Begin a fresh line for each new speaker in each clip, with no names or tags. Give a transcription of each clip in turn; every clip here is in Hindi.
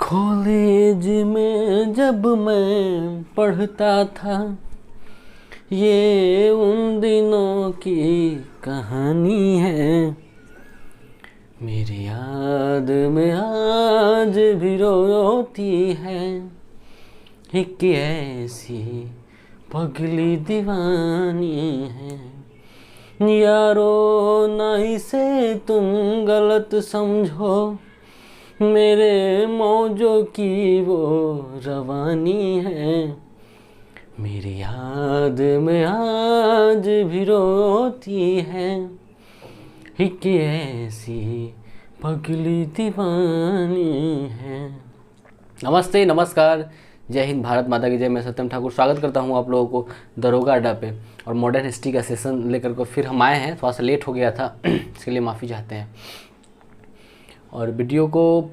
कॉलेज में जब मैं पढ़ता था, ये उन दिनों की कहानी है। मेरी याद में आज भी रोती है एक ऐसी पगली दीवानी है। यारो ना इसे तुम गलत समझो, मेरे मौजों की वो रवानी है। मेरी याद में आज भी रोती है एक ऐसी पगली दीवानी है। नमस्ते, नमस्कार, जय हिंद, भारत माता की जय। मैं सत्यम ठाकुर स्वागत करता हूं आप लोगों को दरोगा अड्डा पे। और मॉडर्न हिस्ट्री का सेशन लेकर को फिर हम आए हैं। थोड़ा सा लेट हो गया था इसके लिए माफ़ी चाहते हैं। और वीडियो को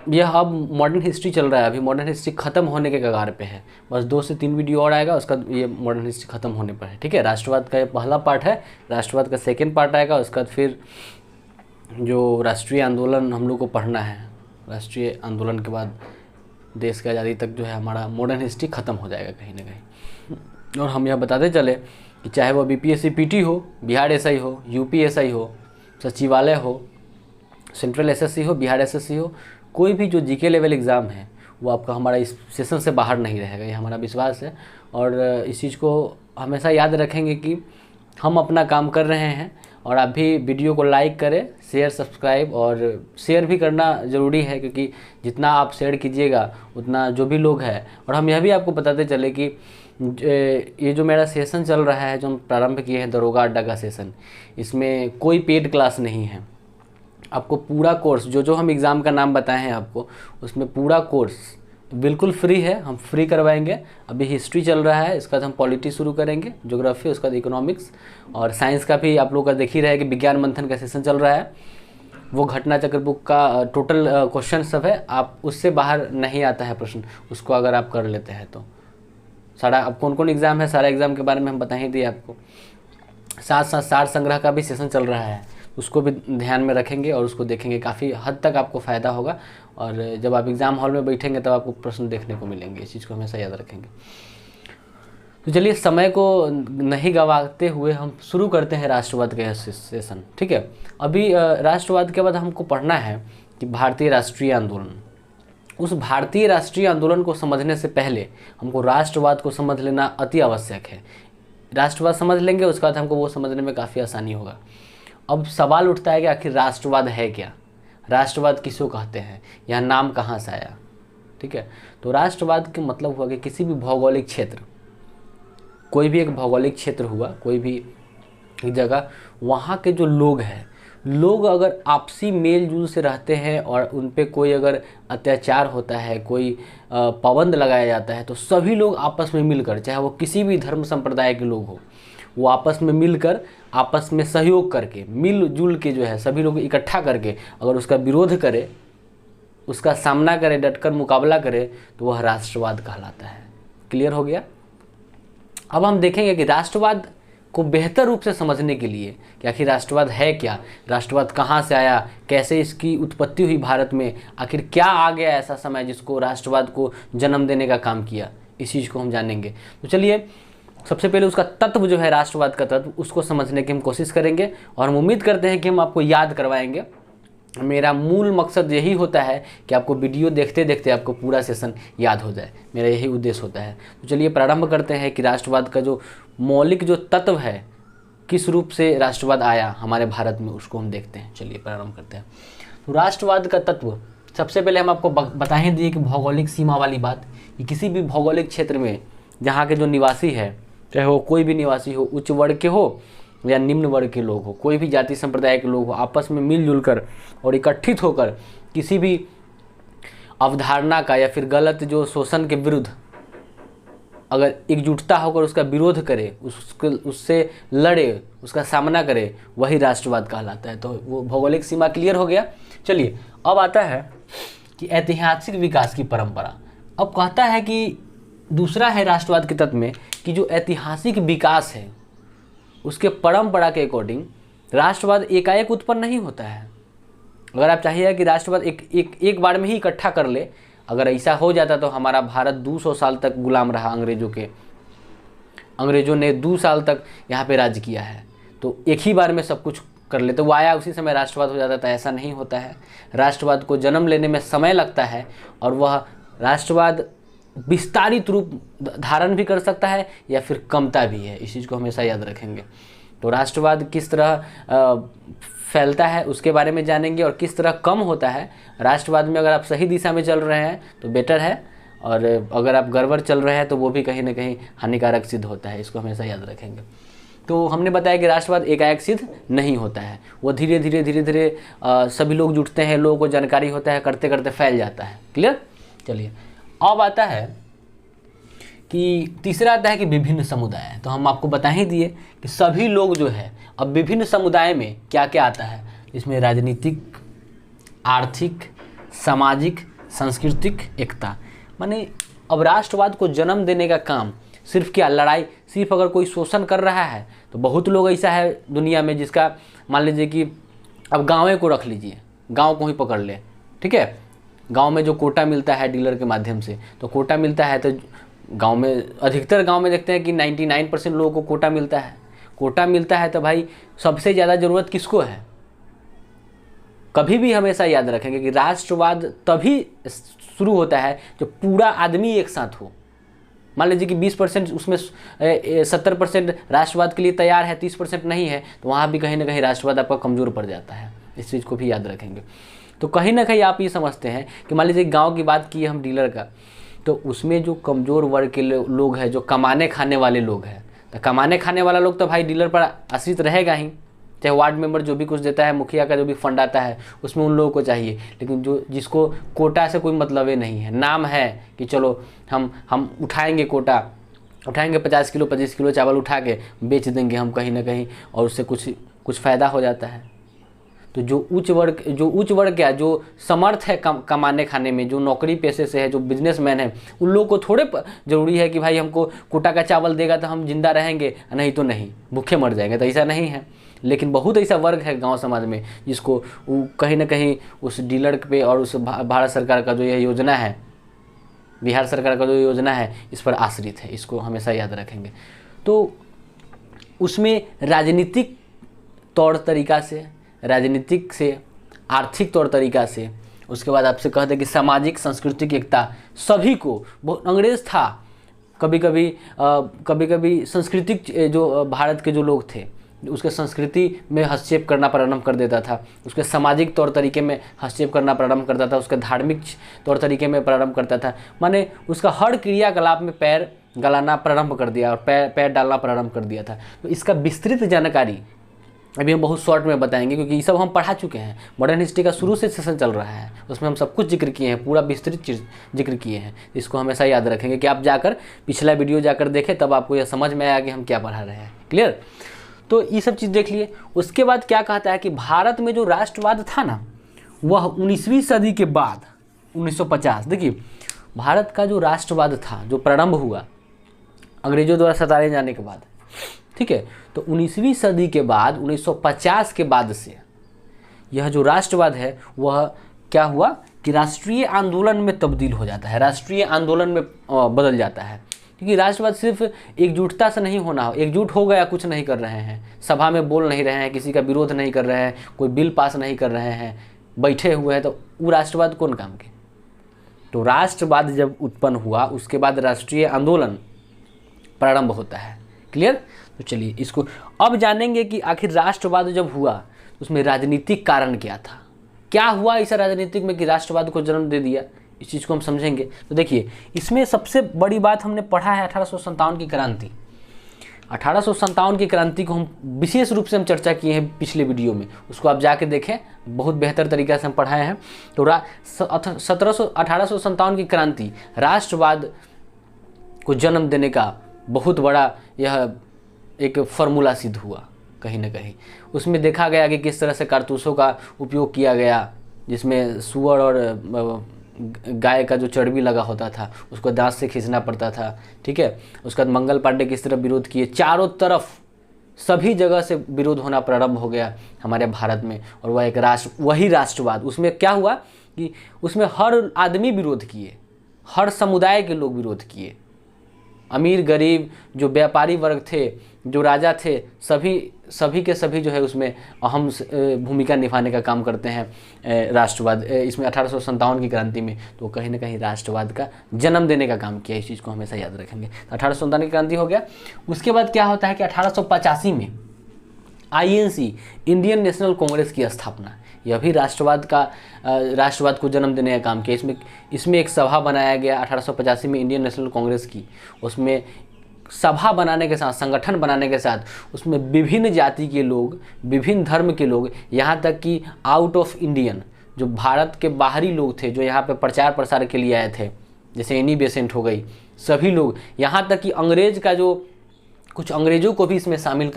यह अब मॉडर्न हिस्ट्री चल रहा है, अभी मॉडर्न हिस्ट्री ख़त्म होने के कगार पे है। बस 2 से 3 वीडियो और आएगा, उसका ये मॉडर्न हिस्ट्री ख़त्म होने पर है। ठीक है, राष्ट्रवाद का ये पहला पार्ट है, राष्ट्रवाद का सेकेंड पार्ट आएगा। उसके बाद फिर जो राष्ट्रीय आंदोलन हम लोग को पढ़ना है, राष्ट्रीय आंदोलन के बाद देश की आज़ादी तक जो है हमारा मॉडर्न हिस्ट्री ख़त्म हो जाएगा कहीं ना कहीं। और हम यह बताते चले कि चाहे वो बीपीएससी पीटी हो, बिहार एसआई हो, यूपी एसआई हो, सचिवालय हो, सेंट्रल एसएससी हो, बिहार एसएससी हो, कोई भी जो जीके लेवल एग्ज़ाम है वो आपका हमारा इस सेशन से बाहर नहीं रहेगा, ये हमारा विश्वास है। और इस चीज़ को हमेशा याद रखेंगे कि हम अपना काम कर रहे हैं। और आप भी वीडियो को लाइक करें, शेयर, सब्सक्राइब और शेयर भी करना ज़रूरी है, क्योंकि जितना आप शेयर कीजिएगा उतना जो भी लोग हैं। और हम यह भी आपको बताते चले कि ये जो मेरा सेशन चल रहा है, जो हम प्रारंभ किए हैं दरोगा अड्डा का सेशन, इसमें कोई पेड क्लास नहीं है। आपको पूरा कोर्स जो हम एग्ज़ाम का नाम बताए हैं आपको, उसमें पूरा कोर्स बिल्कुल फ्री है। हम फ्री करवाएंगे। अभी हिस्ट्री चल रहा है, इसके बाद हम पॉलिटी शुरू करेंगे, ज्योग्राफी, उसके बाद इकोनॉमिक्स और साइंस का भी आप लोग का देख ही रहे कि विज्ञान मंथन का सेशन चल रहा है। वो घटना चक्र बुक का टोटल क्वेश्चन सब है, आप उससे बाहर नहीं आता है प्रश्न, उसको अगर आप कर लेते हैं तो सारा। अब कौन कौन एग्ज़ाम है, सारा एग्ज़ाम के बारे में हम बता ही दिए आपको। साथ साथ सार संग्रह का भी सेशन चल रहा है, उसको भी ध्यान में रखेंगे और उसको देखेंगे। काफ़ी हद तक आपको फ़ायदा होगा। और जब आप एग्ज़ाम हॉल में बैठेंगे तब आपको प्रश्न देखने को मिलेंगे। इस चीज़ को हमेशा याद रखेंगे। तो चलिए, समय को नहीं गंवाते हुए हम शुरू करते हैं राष्ट्रवाद का सेशन। ठीक है, अभी राष्ट्रवाद के बाद हमको पढ़ना है कि भारतीय राष्ट्रीय आंदोलन। उस भारतीय राष्ट्रीय आंदोलन को समझने से पहले हमको राष्ट्रवाद को समझ लेना अति आवश्यक है। राष्ट्रवाद समझ लेंगे, उसके बाद हमको वो समझने में काफ़ी आसानी होगा। अब सवाल उठता है कि आखिर राष्ट्रवाद है क्या, राष्ट्रवाद किसको कहते हैं, यह नाम कहाँ से आया। ठीक है, तो राष्ट्रवाद का मतलब हुआ कि किसी भी भौगोलिक क्षेत्र, कोई भी एक भौगोलिक क्षेत्र हुआ, कोई भी एक जगह, वहाँ के जो लोग हैं, लोग अगर आपसी मेल जुल से रहते हैं और उन पे कोई अगर अत्याचार होता है, कोई पाबंद लगाया जाता है, तो सभी लोग आपस में मिलकर, चाहे वो किसी भी धर्म संप्रदाय के लोग हो, वो आपस में मिलकर, आपस में सहयोग करके, मिलजुल के जो है सभी लोग इकट्ठा करके अगर उसका विरोध करे, उसका सामना करे, डटकर मुकाबला करे, तो वह राष्ट्रवाद कहलाता है। क्लियर हो गया। अब हम देखेंगे कि राष्ट्रवाद को बेहतर रूप से समझने के लिए कि आखिर राष्ट्रवाद है क्या, राष्ट्रवाद कहाँ से आया, कैसे इसकी उत्पत्ति हुई भारत में, आखिर क्या आ गया ऐसा समय जिसको राष्ट्रवाद को जन्म देने का काम किया, इस चीज़ को हम जानेंगे। तो चलिए, सबसे पहले उसका तत्व जो है, राष्ट्रवाद का तत्व, उसको समझने की हम कोशिश करेंगे। और हम उम्मीद करते हैं कि हम आपको याद करवाएंगे। मेरा मूल मकसद यही होता है कि आपको वीडियो देखते देखते आपको पूरा सेशन याद हो जाए, मेरा यही उद्देश्य होता है। तो चलिए प्रारंभ करते हैं कि राष्ट्रवाद का जो मौलिक जो तत्व है, किस रूप से राष्ट्रवाद आया हमारे भारत में, उसको हम देखते हैं। चलिए प्रारंभ करते हैं। तो राष्ट्रवाद का तत्व, सबसे पहले हम आपको बता ही दिए कि भौगोलिक सीमा वाली बात, कि किसी भी भौगोलिक क्षेत्र में जहाँ के जो निवासी है, चाहे वो कोई भी निवासी हो, उच्च वर्ग के हो या निम्न वर्ग के लोग हो, कोई भी जाति संप्रदाय के लोग हो, आपस में मिलजुल कर और इकट्ठित होकर किसी भी अवधारणा का या फिर गलत जो शोषण के विरुद्ध अगर एकजुटता होकर उसका विरोध करे, उससे लड़े, उसका सामना करे, वही राष्ट्रवाद कहलाता है। तो वो भौगोलिक सीमा क्लियर हो गया। चलिए, अब आता है कि ऐतिहासिक विकास की परंपरा। अब कहता है कि दूसरा है राष्ट्रवाद के तत्व में कि जो ऐतिहासिक विकास है, उसके परंपरा के अकॉर्डिंग राष्ट्रवाद एकाएक उत्पन्न नहीं होता है। अगर आप चाहिए कि राष्ट्रवाद एक बार में ही इकट्ठा कर ले, अगर ऐसा हो जाता तो हमारा भारत 200 साल तक गुलाम रहा अंग्रेज़ों के। अंग्रेज़ों ने 2 साल तक यहाँ पे राज किया है, तो एक ही बार में सब कुछ कर ले तो वो आया उसी समय राष्ट्रवाद हो जाता था। ऐसा नहीं होता है, राष्ट्रवाद को जन्म लेने में समय लगता है और वह राष्ट्रवाद विस्तारित रूप धारण भी कर सकता है या फिर कमता भी है। इस चीज़ को हमेशा याद रखेंगे। तो राष्ट्रवाद किस तरह फैलता है उसके बारे में जानेंगे और किस तरह कम होता है। राष्ट्रवाद में अगर आप सही दिशा में चल रहे हैं तो बेटर है, और अगर आप गड़बड़ चल रहे हैं तो वो भी कहीं ना कहीं हानिकारक सिद्ध होता है। इसको हमेशा याद रखेंगे। तो हमने बताया कि राष्ट्रवाद एकाएक सिद्ध नहीं होता है, वो धीरे धीरे सभी लोग जुटते हैं, लोगों को जानकारी होता है, करते करते फैल जाता है। क्लियर। चलिए अब आता है कि तीसरा आता है कि विभिन्न समुदाय। तो हम आपको बता ही दिए कि सभी लोग जो है, अब विभिन्न समुदाय में क्या क्या आता है, इसमें राजनीतिक, आर्थिक, सामाजिक, सांस्कृतिक एकता। माने अब राष्ट्रवाद को जन्म देने का काम सिर्फ क्या, लड़ाई, सिर्फ अगर कोई शोषण कर रहा है तो बहुत लोग ऐसा है दुनिया में जिसका, मान लीजिए कि अब गाँव को रख लीजिए, गाँव को ही पकड़ ले, ठीक है। गांव में जो कोटा मिलता है डीलर के माध्यम से, तो कोटा मिलता है तो गांव में, अधिकतर गांव में देखते हैं कि 99% लोगों को कोटा मिलता है। कोटा मिलता है तो भाई सबसे ज़्यादा ज़रूरत किसको है। कभी भी हमेशा याद रखेंगे कि राष्ट्रवाद तभी शुरू होता है जब पूरा आदमी एक साथ हो। मान लीजिए कि 20% उसमें 70% राष्ट्रवाद के लिए तैयार है, 30% नहीं है, तो वहाँ भी कहीं ना कहीं राष्ट्रवाद आपका कमज़ोर पड़ जाता है। इस चीज़ को भी याद रखेंगे। तो कहीं ना कहीं आप ये समझते हैं कि मान लीजिए गांव की बात की हम डीलर का, तो उसमें जो कमज़ोर वर्ग के लोग हैं, जो कमाने खाने वाले लोग हैं, तो कमाने खाने वाला लोग तो भाई डीलर पर आश्रित रहेगा ही। चाहे वार्ड मेंबर जो भी कुछ देता है, मुखिया का जो भी फंड आता है, उसमें उन लोगों को चाहिए। लेकिन जो जिसको कोटा से कोई मतलब ही नहीं है, नाम है कि चलो हम उठाएंगे कोटा, उठाएंगे 50 किलो 25 किलो चावल उठा के बेच देंगे हम कहीं ना कहीं, और उससे कुछ फ़ायदा हो जाता है। तो जो उच्च वर्ग क्या, जो समर्थ है कमाने खाने में, जो नौकरी पेशे से है, जो बिजनेसमैन है, उन लोगों को थोड़े ज़रूरी है कि भाई हमको कोटा का चावल देगा तो हम जिंदा रहेंगे, नहीं तो नहीं, भूखे मर जाएंगे। तो ऐसा नहीं है। लेकिन बहुत ऐसा वर्ग है गांव समाज में जिसको कहीं ना कहीं उस डीलर पे और उस भारत सरकार का जो यह योजना है, बिहार सरकार का जो योजना है, इस पर आश्रित है। इसको हमेशा याद रखेंगे। तो उसमें राजनीतिक तौर तरीका से, राजनीतिक से, आर्थिक तौर तरीका से, उसके बाद आपसे कहते हैं कि सामाजिक सांस्कृतिक एकता, सभी को, बहुत अंग्रेज़ था, कभी कभी सांस्कृतिक जो भारत के जो लोग थे उसके संस्कृति में हस्तक्षेप करना प्रारंभ कर देता था, उसके सामाजिक तौर तरीके में हस्तक्षेप करना प्रारंभ करता था, उसके धार्मिक तौर तरीके में प्रारंभ करता था। माने उसका हर क्रियाकलाप में पैर गलाना प्रारंभ कर दिया और पैर डालना प्रारंभ कर दिया था। तो इसका विस्तृत जानकारी अभी हम बहुत शॉर्ट में बताएंगे, क्योंकि ये सब हम पढ़ा चुके हैं। मॉडर्न हिस्ट्री का शुरू से सेशन चल रहा है, उसमें हम सब कुछ जिक्र किए हैं, पूरा विस्तृत चीज़ जिक्र किए हैं। इसको हमेशा याद रखेंगे कि आप जाकर पिछला वीडियो जाकर देखें, तब आपको यह समझ में आया कि हम क्या पढ़ा रहे हैं। क्लियर। तो ये सब चीज़ देख लिए। उसके बाद क्या कहता है कि भारत में जो राष्ट्रवाद था ना, वह 19वीं सदी के बाद 1950, देखिए भारत का जो राष्ट्रवाद था, जो प्रारंभ हुआ अंग्रेजों द्वारा सताए जाने के बाद, ठीक है, तो 19वीं सदी के बाद 1950 के बाद से यह जो राष्ट्रवाद है वह क्या हुआ कि राष्ट्रीय आंदोलन में तब्दील हो जाता है, राष्ट्रीय आंदोलन में बदल जाता है। क्योंकि राष्ट्रवाद सिर्फ एकजुटता से नहीं होना, एकजुट हो गया कुछ नहीं कर रहे हैं, सभा में बोल नहीं रहे हैं, किसी का विरोध नहीं कर रहे हैं, कोई बिल पास नहीं कर रहे हैं, बैठे हुए हैं, तो वो राष्ट्रवाद कौन काम के। तो राष्ट्रवाद जब उत्पन्न हुआ उसके बाद राष्ट्रीय आंदोलन प्रारंभ होता है। क्लियर। तो चलिए इसको अब जानेंगे कि आखिर राष्ट्रवाद जब हुआ उसमें राजनीतिक कारण क्या था, क्या हुआ ऐसा राजनीतिक में कि राष्ट्रवाद को जन्म दे दिया। इस चीज़ को हम समझेंगे। तो देखिए इसमें सबसे बड़ी बात हमने पढ़ा है 1857 की क्रांति। 1857 की क्रांति को हम विशेष रूप से हम चर्चा किए हैं पिछले वीडियो में, उसको आप जाके देखें, बहुत बेहतर तरीक़े से हम पढ़ाए हैं। तो 1857 की क्रांति राष्ट्रवाद को जन्म देने का बहुत बड़ा यह एक फार्मूला सिद्ध हुआ कहीं ना कहीं। उसमें देखा गया कि किस तरह से कारतूसों का उपयोग किया गया, जिसमें सूअर और गाय का जो चर्बी लगा होता था उसको दांत से खींचना पड़ता था, ठीक है। उसके बाद मंगल पांडे किस तरह विरोध किए, चारों तरफ सभी जगह से विरोध होना प्रारंभ हो गया हमारे भारत में। और वह एक वही राष्ट्रवाद, उसमें क्या हुआ कि उसमें हर आदमी विरोध किए, हर समुदाय के लोग विरोध किए, अमीर गरीब, जो व्यापारी वर्ग थे, जो राजा थे, सभी के सभी जो है उसमें अहम भूमिका निभाने का काम करते हैं राष्ट्रवाद। इसमें 1857 की क्रांति में तो कहीं ना कहीं राष्ट्रवाद का जन्म देने का काम किया। इस चीज़ को हमेशा याद रखेंगे। 1857 की क्रांति हो गया। उसके बाद क्या होता है कि 1885 में INC, इंडियन नेशनल कांग्रेस की स्थापना। यह भी राष्ट्रवाद को जन्म देने का काम किया। इसमें एक सभा बनाया गया 1885 में इंडियन नेशनल कांग्रेस की। उसमें सभा बनाने के साथ, संगठन बनाने के साथ उसमें विभिन्न जाति के लोग, विभिन्न धर्म के लोग, यहाँ तक कि आउट ऑफ इंडियन, जो भारत के बाहरी लोग थे, जो यहाँ पे प्रचार प्रसार के लिए आए थे, जैसे एनी बेसेंट हो गई, सभी लोग, यहाँ तक कि अंग्रेज का जो कुछ अंग्रेजों को भी इसमें शामिल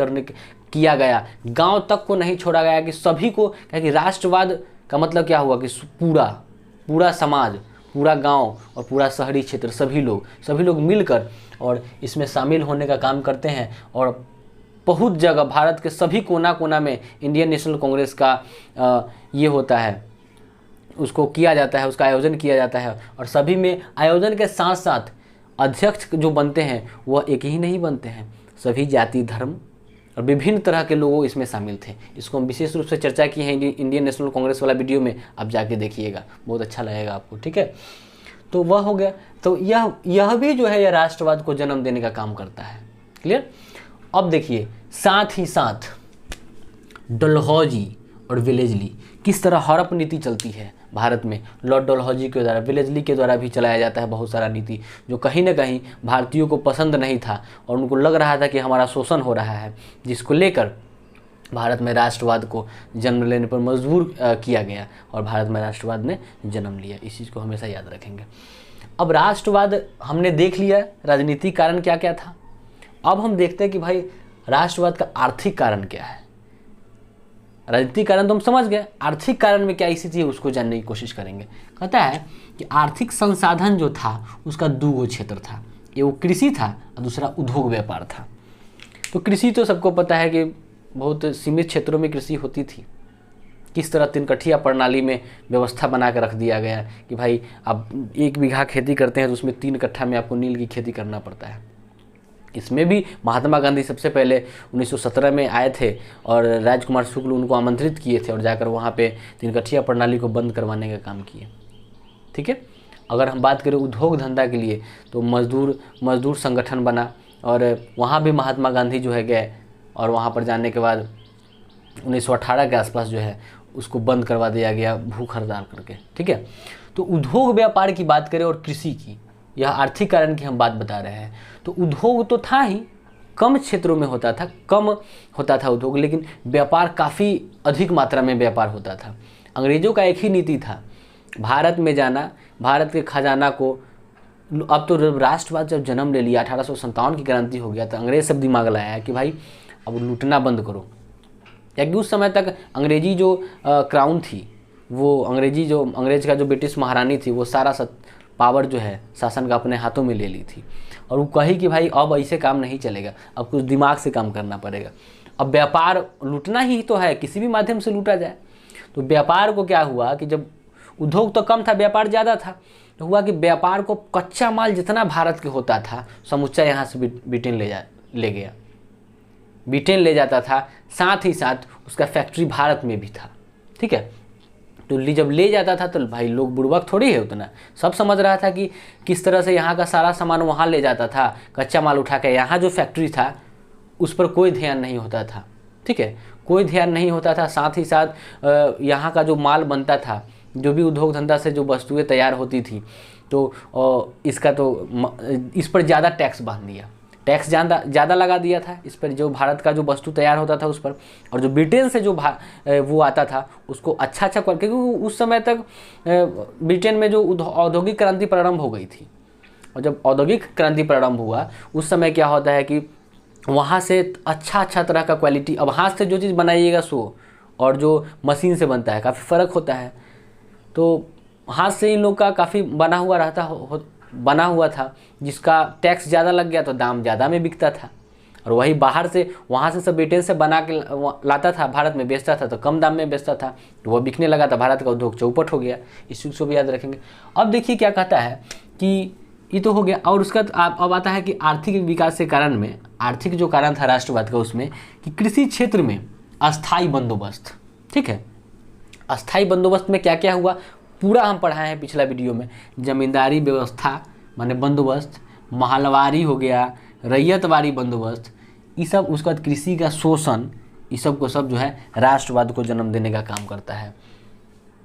किया गया। गांव तक को नहीं छोड़ा गया कि सभी को, कि राष्ट्रवाद का मतलब क्या हुआ कि पूरा समाज, पूरा गांव और पूरा शहरी क्षेत्र, सभी लोग मिलकर और इसमें शामिल होने का काम करते हैं। और बहुत जगह भारत के सभी कोना कोना में इंडियन नेशनल कांग्रेस का ये होता है, उसको किया जाता है, उसका आयोजन किया जाता है। और सभी में आयोजन के साथ साथ अध्यक्ष जो बनते हैं वह एक ही नहीं बनते हैं, सभी जाति, धर्म और विभिन्न तरह के लोगों इसमें शामिल थे। इसको हम विशेष रूप से चर्चा की है इंडियन नेशनल कांग्रेस वाला वीडियो में, आप जाके देखिएगा, बहुत अच्छा लगेगा आपको। ठीक है, तो वह हो गया। तो यह भी जो है यह राष्ट्रवाद को जन्म देने का काम करता है। क्लियर। अब देखिए, साथ ही साथ डलहौजी और वेलेस्ली, किस तरह हड़प नीति चलती है भारत में। लॉर्ड डलहौजी के द्वारा, वेलेस्ली के द्वारा भी चलाया जाता है बहुत सारा नीति, जो कहीं ना कहीं भारतीयों को पसंद नहीं था और उनको लग रहा था कि हमारा शोषण हो रहा है, जिसको लेकर भारत में राष्ट्रवाद को जन्म लेने पर मजबूर किया गया और भारत में राष्ट्रवाद ने जन्म लिया। इस चीज़ को हमेशा याद रखेंगे। अब राष्ट्रवाद हमने देख लिया, राजनीतिक कारण क्या क्या था। अब हम देखते हैं कि भाई राष्ट्रवाद का आर्थिक कारण क्या है। राजनीतिक कारण तो हम समझ गए, आर्थिक कारण में क्या स्थिति है उसको जानने की कोशिश करेंगे। कहता है कि आर्थिक संसाधन जो था उसका दो क्षेत्र था, एक कृषि था और दूसरा उद्योग व्यापार था। तो कृषि तो सबको पता है कि बहुत सीमित क्षेत्रों में कृषि होती थी। किस तरह 3 कठिया प्रणाली में व्यवस्था बना कर रख दिया गया कि भाई आप 1 बीघा खेती करते हैं तो उसमें 3 कट्ठा में आपको नील की खेती करना पड़ता है। इसमें भी महात्मा गांधी सबसे पहले 1917 में आए थे और राजकुमार शुक्ल उनको आमंत्रित किए थे और जाकर वहाँ पे 3 कठिया प्रणाली को बंद करवाने का काम किए। ठीक है। अगर हम बात करें उद्योग धंधा के लिए तो मजदूर संगठन बना और वहाँ भी महात्मा गांधी जो है गए और वहाँ पर जाने के बाद 1918 के आसपास जो है उसको बंद करवा दिया गया भूख हड़ताल करके। ठीक है। तो उद्योग व्यापार की बात करें और कृषि की, यह आर्थिक कारण की हम बात बता रहे हैं। तो उद्योग तो था ही, कम क्षेत्रों में होता था उद्योग, लेकिन व्यापार काफ़ी अधिक मात्रा में व्यापार होता था। अंग्रेज़ों का एक ही नीति था, भारत में जाना, भारत के खजाना को। अब तो राष्ट्रवाद जब जन्म ले लिया, 1857 की क्रांति हो गया, तो अंग्रेज़ सब दिमाग लाया कि भाई अब लूटना बंद करो। क्योंकि उस समय तक अंग्रेजी जो क्राउन थी, वो अंग्रेज का जो ब्रिटिश महारानी थी, वो सारा पावर जो है शासन का अपने हाथों में ले ली थी। और वो कही कि भाई अब ऐसे काम नहीं चलेगा, अब कुछ दिमाग से काम करना पड़ेगा। अब व्यापार लूटना ही तो है, किसी भी माध्यम से लूटा जाए। तो व्यापार को क्या हुआ कि जब उद्योग तो कम था, व्यापार ज़्यादा था, तो हुआ कि व्यापार को कच्चा माल जितना भारत के होता था समूचा यहाँ से ब्रिटेन ले गया। ब्रिटेन ले जाता था, साथ ही साथ उसका फैक्ट्री भारत में भी था। ठीक है। तो जब ले जाता था तो भाई लोग बुड़बक थोड़ी है, उतना सब समझ रहा था कि किस तरह से यहाँ का सारा सामान वहाँ ले जाता था, कच्चा माल उठा के। यहाँ जो फैक्ट्री था उस पर कोई ध्यान नहीं होता था। ठीक है, कोई ध्यान नहीं होता था। साथ ही साथ यहाँ का जो माल बनता था, जो भी उद्योग धंधा से जो वस्तुएं तैयार होती थी, तो इस पर ज़्यादा टैक्स बांध दिया, टैक्स ज़्यादा लगा दिया था इस पर, जो भारत का जो वस्तु तैयार होता था उस पर। और जो ब्रिटेन से जो वो आता था उसको अच्छा क्योंकि उस समय तक ब्रिटेन में जो औद्योगिक क्रांति प्रारंभ हो गई थी, और जब औद्योगिक क्रांति प्रारंभ हुआ उस समय क्या होता है कि वहाँ से अच्छा तरह का क्वालिटी, अब हाथ से जो चीज़ बनाइएगा सो और जो मशीन से बनता है काफ़ी फ़र्क होता है। तो हाथ से इन लोग का काफ़ी बना हुआ था, जिसका टैक्स ज़्यादा लग गया तो दाम ज़्यादा में बिकता था। और वही बाहर से वहाँ से सब ब्रिटेन से बना के लाता था, भारत में बेचता था, तो कम दाम में बेचता था, तो वह बिकने लगा था, भारत का उद्योग चौपट हो गया। इस चीज़ को भी याद रखेंगे। अब देखिए क्या कहता है कि ये तो हो गया, और उसका अब आता है कि आर्थिक विकास के कारण में, आर्थिक जो कारण था राष्ट्रवाद का उसमें, कि कृषि क्षेत्र में अस्थायी बंदोबस्त। ठीक है, अस्थायी बंदोबस्त में क्या क्या हुआ पूरा हम पढ़ाए हैं पिछला वीडियो में। जमींदारी व्यवस्था माने बंदोबस्त, महलवारी हो गया, रैयतवारी बंदोबस्त, ये सब, उसके बाद कृषि का शोषण, ये सब को सब जो है राष्ट्रवाद को जन्म देने का काम करता है।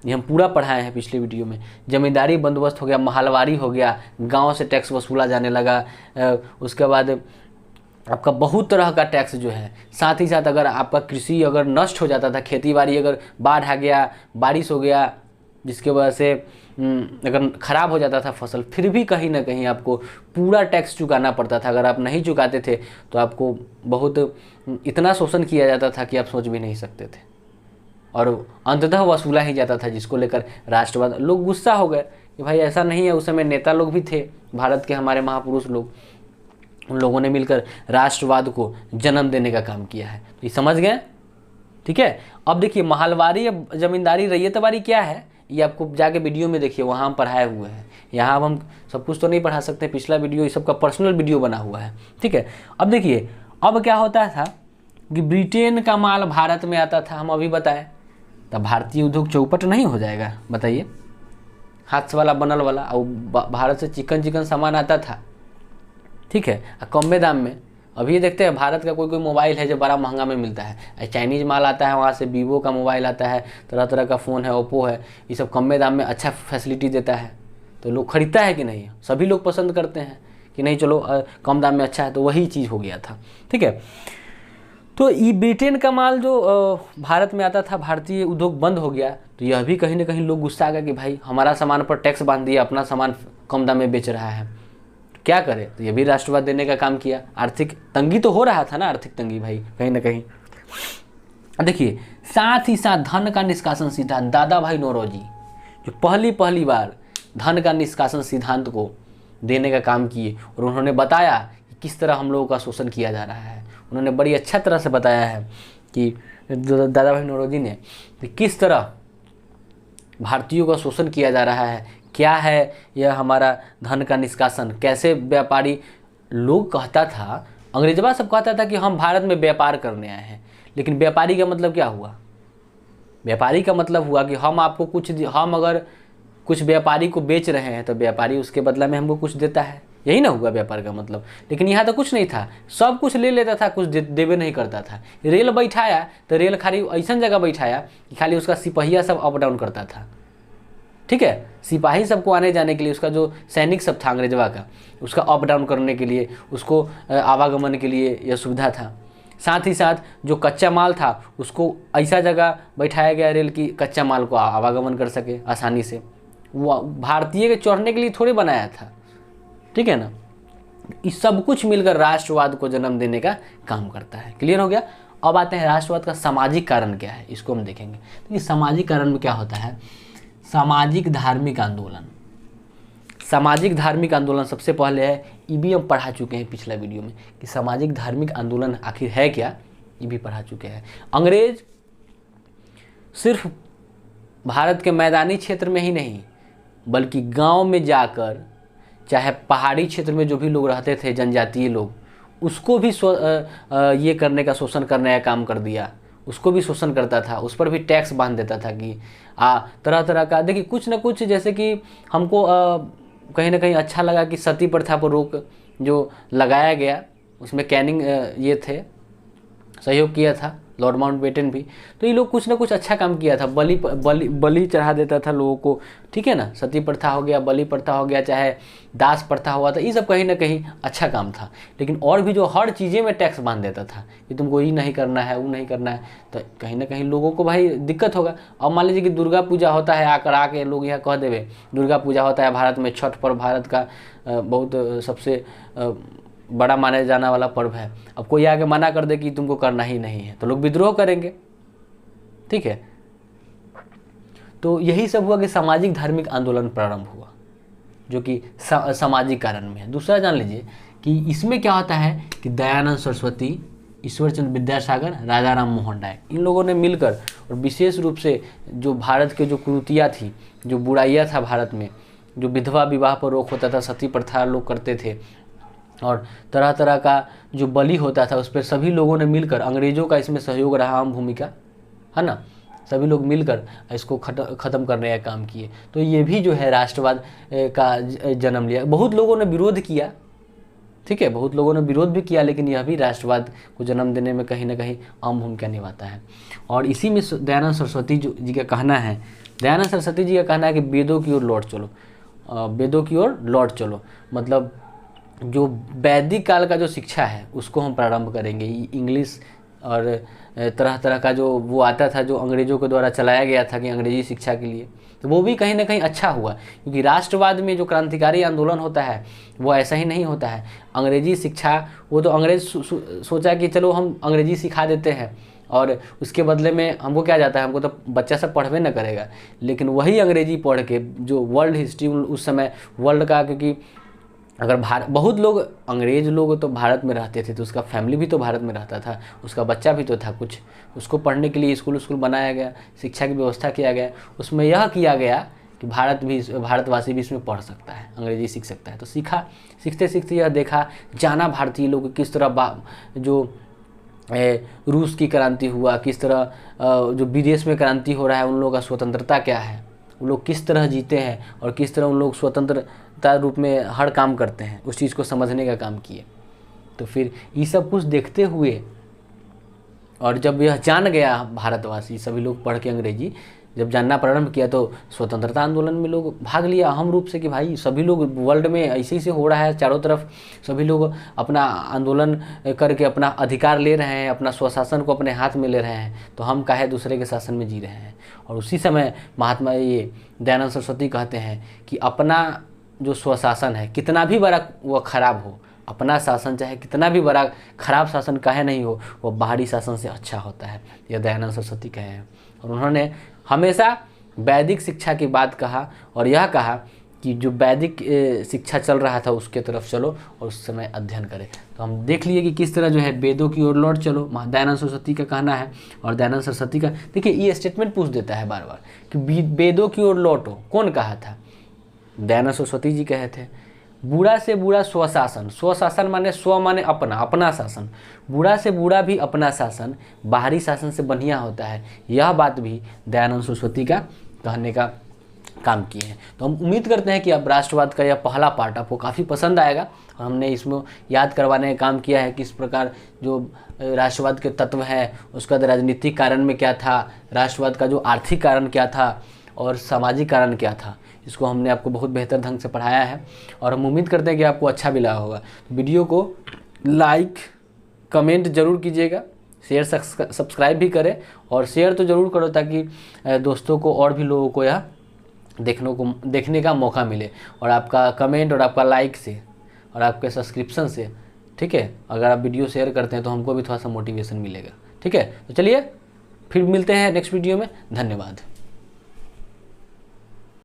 ये हम पूरा पढ़ाए हैं पिछले वीडियो में। जमींदारी बंदोबस्त हो गया, महलवारी हो गया, गांव से टैक्स वसूला जाने लगा, उसके बाद आपका बहुत तरह का टैक्स जो है, साथ ही साथ अगर आपका कृषि अगर नष्ट हो जाता था, खेती बाड़ी अगर बाढ़ आ गया, बारिश हो गया, जिसके वजह से अगर ख़राब हो जाता था फसल, फिर भी कहीं ना कहीं आपको पूरा टैक्स चुकाना पड़ता था। अगर आप नहीं चुकाते थे तो आपको बहुत इतना शोषण किया जाता था कि आप सोच भी नहीं सकते थे, और अंततः वसूला ही जाता था, जिसको लेकर राष्ट्रवाद, लोग गुस्सा हो गए कि भाई ऐसा नहीं है। उस समय नेता लोग भी थे भारत के, हमारे महापुरुष लोग, उन लोगों ने मिलकर राष्ट्रवाद को जन्म देने का काम किया है। तो ये समझ गए, ठीक है। अब देखिए महलवारी या जमींदारी रैयतवारी क्या है, ये आपको जाके वीडियो में देखिए, वहाँ हम पढ़ाए हुए हैं। यहाँ अब हम सब कुछ तो नहीं पढ़ा सकते, पिछला वीडियो ये सब का पर्सनल वीडियो बना हुआ है, ठीक है। अब देखिए अब क्या होता था कि ब्रिटेन का माल भारत में आता था, हम अभी बताएं, तब भारतीय उद्योग चौपट नहीं हो जाएगा, बताइए। हाथ वाला बनल वाला, और भारत से चिकन सामान आता था, ठीक है, कम में दाम में। अभी देखते हैं भारत का कोई मोबाइल है जो बड़ा महंगा में मिलता है, चाइनीज़ माल आता है, वहाँ से वीवो का मोबाइल आता है, तरह तरह का फ़ोन है, ओप्पो है, ये सब कम में दाम में अच्छा फैसिलिटी देता है, तो लोग खरीदता है कि नहीं, सभी लोग पसंद करते हैं कि नहीं चलो कम दाम में अच्छा है, तो वही चीज़ हो गया था, ठीक है। तो ये ब्रिटेन का माल जो भारत में आता था, भारतीय उद्योग बंद हो गया, तो यह भी कहीं ना कहीं लोग गुस्सा आ गया कि भाई हमारा सामान पर टैक्स बांध दिया, अपना सामान कम दाम में बेच रहा है, क्या करे। तो ये भी राष्ट्रवाद देने का काम किया। आर्थिक तंगी तो हो रहा था ना, आर्थिक तंगी भाई कहीं ना कहीं। देखिए साथ ही साथ धन का निष्कासन सिद्धांत, दादा भाई नौरोजी जो पहली बार धन का निष्कासन सिद्धांत को देने का काम किए, और उन्होंने बताया कि किस तरह हम लोगों का शोषण किया जा रहा है। उन्होंने बड़ी अच्छा तरह से बताया है कि दादा भाई नौरोजी ने कि किस तरह भारतीयों का शोषण किया जा रहा है, क्या है यह हमारा धन का निष्कासन, कैसे व्यापारी लोग कहता था, अंग्रेजवा सब कहता था कि हम भारत में व्यापार करने आए हैं, लेकिन व्यापारी का मतलब क्या हुआ, व्यापारी का मतलब हुआ कि हम आपको हम अगर कुछ व्यापारी को बेच रहे हैं तो व्यापारी उसके बदला में हमको कुछ देता है, यही ना हुआ व्यापार का मतलब। लेकिन यहाँ तो कुछ नहीं था, सब कुछ ले लेता था, कुछ देवे नहीं करता था। रेल बैठाया तो रेल खाली ऐसा जगह बैठाया कि खाली उसका सिपहिया सब अप डाउन करता था, ठीक है। सिपाही सबको आने जाने के लिए, उसका जो सैनिक सब था अंग्रेजवा का, उसका अप डाउन करने के लिए, उसको आवागमन के लिए यह सुविधा था। साथ ही साथ जो कच्चा माल था उसको ऐसा जगह बैठाया गया रेल की कच्चा माल को आवागमन कर सके आसानी से। वो भारतीय के चढ़ने के लिए थोड़े बनाया था, ठीक है ना। इस सब कुछ मिलकर राष्ट्रवाद को जन्म देने का काम करता है। क्लियर हो गया। अब आते हैं राष्ट्रवाद का सामाजिक कारण क्या है, इसको हम देखेंगे। तो ये सामाजिक कारण में क्या होता है, सामाजिक धार्मिक आंदोलन। सामाजिक धार्मिक आंदोलन सबसे पहले है, ये भी हम पढ़ा चुके हैं पिछला वीडियो में कि सामाजिक धार्मिक आंदोलन आखिर है क्या, ये भी पढ़ा चुके हैं। अंग्रेज सिर्फ भारत के मैदानी क्षेत्र में ही नहीं बल्कि गांव में जाकर, चाहे पहाड़ी क्षेत्र में जो भी लोग रहते थे जनजातीय लोग, उसको भी ये करने का, शोषण करने का काम कर दिया। उसको भी शोषण करता था, उस पर भी टैक्स बांध देता था कि तरह तरह का। देखिए कुछ ना कुछ, जैसे कि हमको कहीं ना कहीं अच्छा लगा कि सती प्रथा पर रोक जो लगाया गया, उसमें कैनिंग ये थे, सहयोग किया था, लॉर्ड माउंटबेटन भी। तो ये लोग कुछ ना कुछ अच्छा काम किया था, बलि चढ़ा देता था लोगों को, ठीक है ना। सती प्रथा हो गया, बलि प्रथा हो गया, चाहे दास प्रथा हुआ था, ये सब कहीं ना कहीं अच्छा काम था। लेकिन और भी जो हर चीज़ें में टैक्स बांध देता था कि तुमको ये नहीं करना है, वो नहीं करना है, तो कहीं ना कहीं लोगों को भाई दिक्कत होगा। अब मान लीजिए कि दुर्गा पूजा होता है, आके लोग यहाँ कह देवे दुर्गा पूजा होता है भारत में, छठ पर्व भारत का बहुत सबसे बड़ा माने जाने वाला पर्व है। अब कोई आके मना कर दे कि तुमको करना ही नहीं है, तो लोग विद्रोह करेंगे, ठीक है। तो यही सब हुआ कि सामाजिक धार्मिक आंदोलन प्रारंभ हुआ, जो कि सामाजिक कारण में है। दूसरा जान लीजिए कि इसमें क्या होता है कि दयानंद सरस्वती, ईश्वरचंद्र विद्यासागर, राजा राम मोहन राय, इन लोगों ने मिलकर और विशेष रूप से जो भारत के जो कुरीतियाँ थी, जो बुराइयाँ था भारत में, जो विधवा विवाह पर रोक होता था, सती प्रथा लोग करते थे और तरह तरह का जो बलि होता था, उस पर सभी लोगों ने मिलकर, अंग्रेज़ों का इसमें सहयोग रहा, अहम भूमिका है ना, सभी लोग मिलकर इसको ख़त्म करने का काम किए। तो ये भी जो है राष्ट्रवाद का जन्म लिया। बहुत लोगों ने विरोध किया, ठीक है, बहुत लोगों ने विरोध भी किया, लेकिन यह भी राष्ट्रवाद को जन्म देने में कहीं ना कहीं अहम भूमिका निभाता है। और इसी में दयानंद सरस्वती जी का कहना है, दयानंद सरस्वती जी का कहना है कि वेदों की ओर लौट चलो, वेदों की ओर लौट चलो, मतलब जो वैदिक काल का जो शिक्षा है उसको हम प्रारंभ करेंगे। इंग्लिश और तरह तरह का जो वो आता था, जो अंग्रेज़ों के द्वारा चलाया गया था कि अंग्रेजी शिक्षा के लिए, तो वो भी कहीं ना कहीं अच्छा हुआ, क्योंकि राष्ट्रवाद में जो क्रांतिकारी आंदोलन होता है वो ऐसा ही नहीं होता है। अंग्रेजी शिक्षा, वो तो अंग्रेज सोचा कि चलो हम अंग्रेजी सिखा देते हैं और उसके बदले में हमको क्या जाता है, हमको तो बच्चा सब पढ़वे न करेगा, लेकिन वही अंग्रेजी पढ़ के जो वर्ल्ड हिस्ट्री उस समय वर्ल्ड का, क्योंकि अगर बहुत लोग अंग्रेज लोग तो भारत में रहते थे, तो उसका फैमिली भी तो भारत में रहता था, उसका बच्चा भी तो था कुछ, उसको पढ़ने के लिए स्कूल बनाया गया, शिक्षा की व्यवस्था किया गया, उसमें यह किया गया कि भारतवासी भी इसमें पढ़ सकता है, अंग्रेजी सीख सकता है। तो सीखते सीखते यह देखा, जाना भारतीय लोग किस तरह जो रूस की क्रांति हुआ, किस तरह जो विदेश में क्रांति हो रहा है, उन लोगों का स्वतंत्रता क्या है, उन लोग किस तरह जीते हैं और किस तरह उन लोग स्वतंत्रता रूप में हर काम करते हैं, उस चीज़ को समझने का काम किए। तो फिर ये सब कुछ देखते हुए और जब यह जान गया भारतवासी, सभी लोग पढ़ के अंग्रेजी जब जानना प्रारंभ किया, तो स्वतंत्रता आंदोलन में लोग भाग लिया अहम रूप से कि भाई सभी लोग वर्ल्ड में ऐसे ही हो रहा है, चारों तरफ सभी लोग अपना आंदोलन करके अपना अधिकार ले रहे हैं, अपना स्वशासन को अपने हाथ में ले रहे हैं, तो हम काहे दूसरे के शासन में जी रहे हैं। और उसी समय महात्मा ये दयानंद सरस्वती कहते हैं कि अपना जो स्वशासन है कितना भी बड़ा वह खराब हो, अपना शासन चाहे कितना भी बड़ा खराब शासन काहे नहीं हो, वो बाहरी शासन से अच्छा होता है, यह दयानंद सरस्वती कहे हैं। और उन्होंने हमेशा वैदिक शिक्षा की बात कहा और यह कहा कि जो वैदिक शिक्षा चल रहा था उसके तरफ चलो और उस समय अध्ययन करें। तो हम देख लिए कि किस तरह जो है वेदों की ओर लौट चलो, दयानंद सरस्वती का कहना है। और दयानंद सरस्वती का देखिए ये स्टेटमेंट पूछ देता है बार बार कि वेदों की ओर लौटो, कौन कहा था? दयानंद सरस्वती जी कहे थे। बुरा से बुरा स्वशासन, स्वशासन माने स्व माने अपना, अपना शासन, बुरा से बुरा भी अपना शासन बाहरी शासन से बढ़िया होता है, यह बात भी दयानंद सरस्वती का कहने का काम किए हैं। तो हम उम्मीद करते हैं कि अब राष्ट्रवाद का यह पहला पार्ट आपको काफ़ी पसंद आएगा और हमने इसमें याद करवाने का काम किया है किस प्रकार जो राष्ट्रवाद के तत्व है, उसका राजनीतिक कारण में क्या था, राष्ट्रवाद का जो आर्थिक कारण क्या था और सामाजिक कारण क्या था, इसको हमने आपको बहुत बेहतर ढंग से पढ़ाया है और हम उम्मीद करते हैं कि आपको अच्छा भी लगा होगा। वीडियो को लाइक कमेंट ज़रूर कीजिएगा, शेयर सब्सक्राइब भी करें और शेयर तो ज़रूर करो ताकि दोस्तों को और भी लोगों को यह देखने का मौका मिले। और आपका कमेंट और आपका लाइक से और आपके सब्सक्रिप्शन से, ठीक है, अगर आप वीडियो शेयर करते हैं तो हमको भी थोड़ा सा मोटिवेशन मिलेगा। ठीक है, तो चलिए फिर मिलते हैं नेक्स्ट वीडियो में। धन्यवाद।